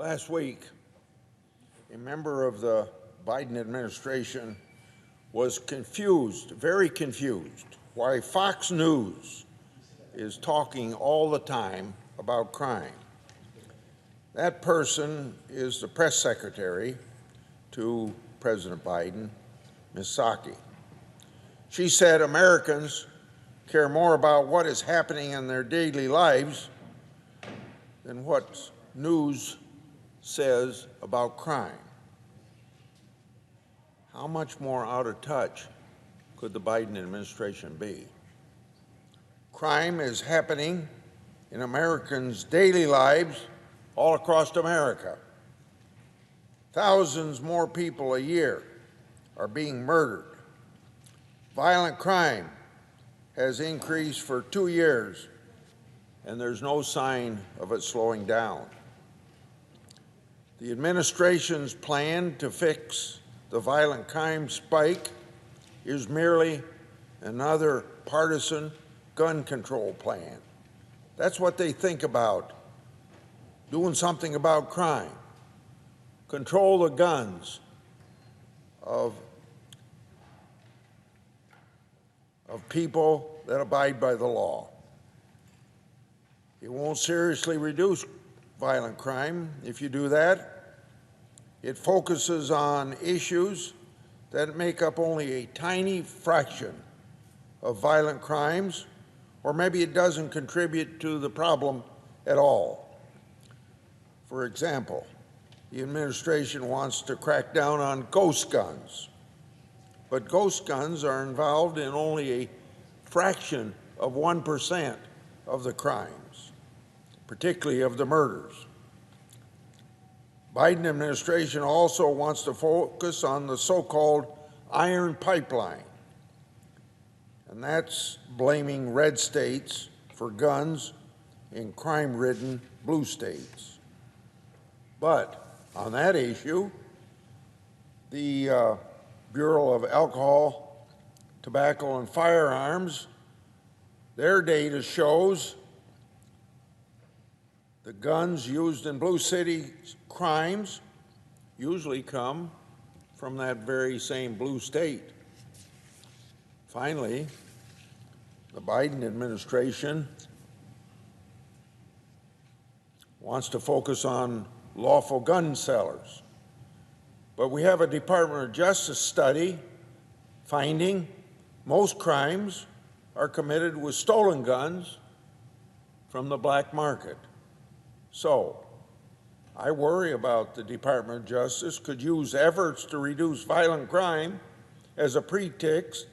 Last week, a member of the Biden administration was confused, very confused, why Fox News is talking all the time about crime. That person is the press secretary to President Biden, Ms. Psaki. She said Americans care more about what is happening in their daily lives than what news says about crime. How much more out of touch could the Biden administration be? Crime is happening in Americans' daily lives all across America. Thousands more people a year are being murdered. Violent crime has increased for 2 years, and there's no sign of it slowing down. The administration's plan to fix the violent crime spike is merely another partisan gun control plan. That's what they think about, doing something about crime. Control the guns of people that abide by the law. It won't seriously reduce violent crime if you do that. It focuses on issues that make up only a tiny fraction of violent crimes, or maybe it doesn't contribute to the problem at all. For example, the administration wants to crack down on ghost guns, but ghost guns are involved in only a fraction of 1% of the crimes, particularly of the murders. Biden administration also wants to focus on the so-called iron pipeline, and that's blaming red states for guns in crime-ridden blue states. But on that issue, the Bureau of Alcohol, Tobacco, and Firearms, their data shows the guns used in blue city crimes usually come from that very same blue state. Finally, the Biden administration wants to focus on lawful gun sellers. But we have a Department of Justice study finding most crimes are committed with stolen guns from the black market. So, I worry about the Department of Justice could use efforts to reduce violent crime as a pretext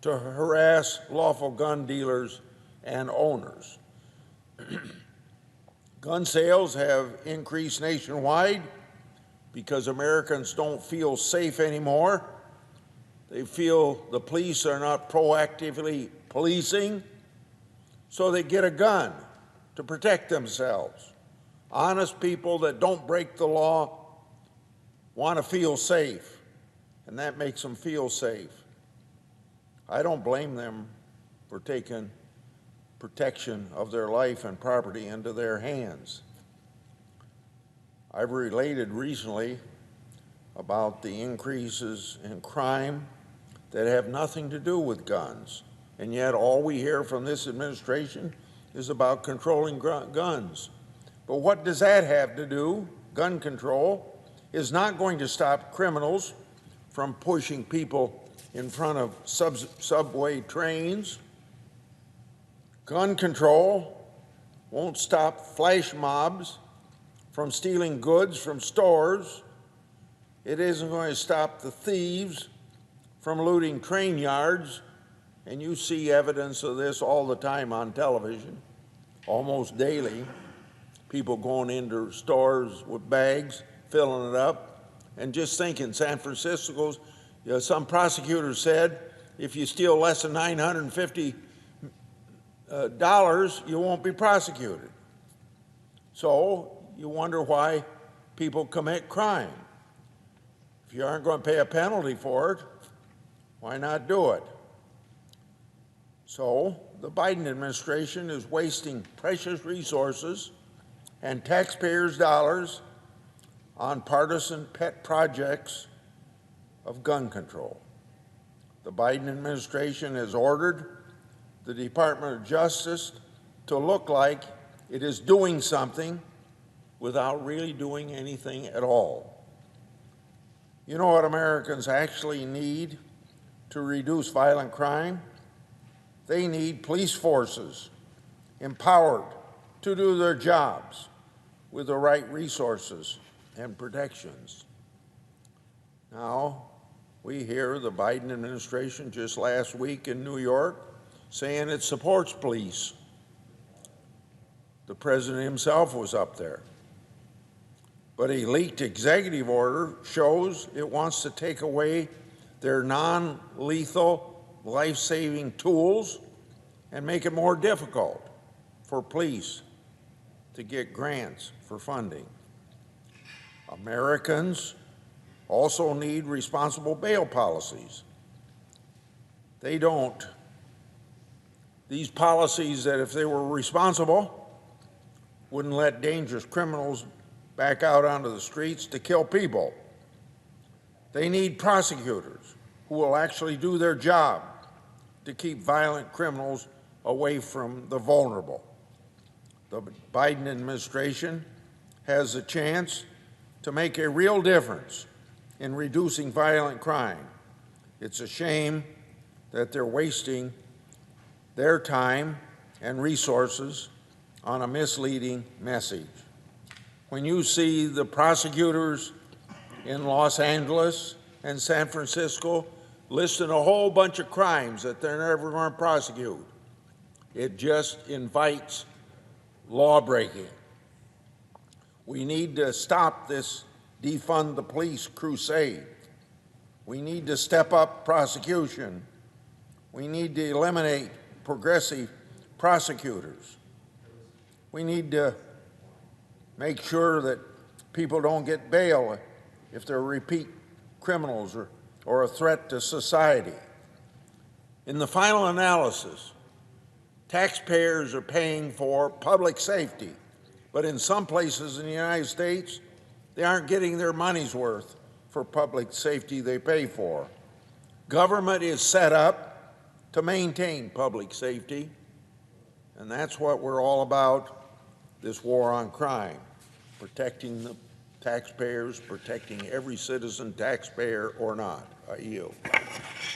to harass lawful gun dealers and owners. Gun sales have increased nationwide because Americans don't feel safe anymore. They feel the police are not proactively policing, so they get a gun to protect themselves. Honest people that don't break the law want to feel safe, and that makes them feel safe. I don't blame them for taking protection of their life and property into their hands. I've related recently about the increases in crime that have nothing to do with guns, and yet all we hear from this administration is about controlling guns. But what does that have to do? Gun control is not going to stop criminals from pushing people in front of subway trains. Gun control won't stop flash mobs from stealing goods from stores. It isn't going to stop the thieves from looting train yards, and you see evidence of this all the time on television, almost daily. People going into stores with bags, filling it up, and just think in San Francisco, some prosecutor said, if you steal less than $950, you won't be prosecuted. So you wonder why people commit crime. If you aren't going to pay a penalty for it, why not do it? So the Biden administration is wasting precious resources and taxpayers' dollars on partisan pet projects of gun control. The Biden administration has ordered the Department of Justice to look like it is doing something without really doing anything at all. You know what Americans actually need to reduce violent crime? They need police forces empowered to do their jobs with the right resources and protections. Now, we hear the Biden administration just last week in New York saying it supports police. The president himself was up there. But a leaked executive order shows it wants to take away their non-lethal, life-saving tools and make it more difficult for police to get grants for funding. Americans also need responsible bail policies. They don't. These policies that, if they were responsible, wouldn't let dangerous criminals back out onto the streets to kill people. They need prosecutors who will actually do their job to keep violent criminals away from the vulnerable. The Biden administration has a chance to make a real difference in reducing violent crime. It's a shame that they're wasting their time and resources on a misleading message. When you see the prosecutors in Los Angeles and San Francisco listing a whole bunch of crimes that they're never going to prosecute, it just invites law breaking. We need to stop this defund the police crusade. We need to step up prosecution. We need to eliminate progressive prosecutors. We need to make sure that people don't get bail if they're repeat criminals or a threat to society. In the final analysis, taxpayers are paying for public safety, but in some places in the United States, they aren't getting their money's worth for public safety they pay for. Government is set up to maintain public safety, and that's what we're all about, this war on crime, protecting the taxpayers, protecting every citizen, taxpayer or not. I yield.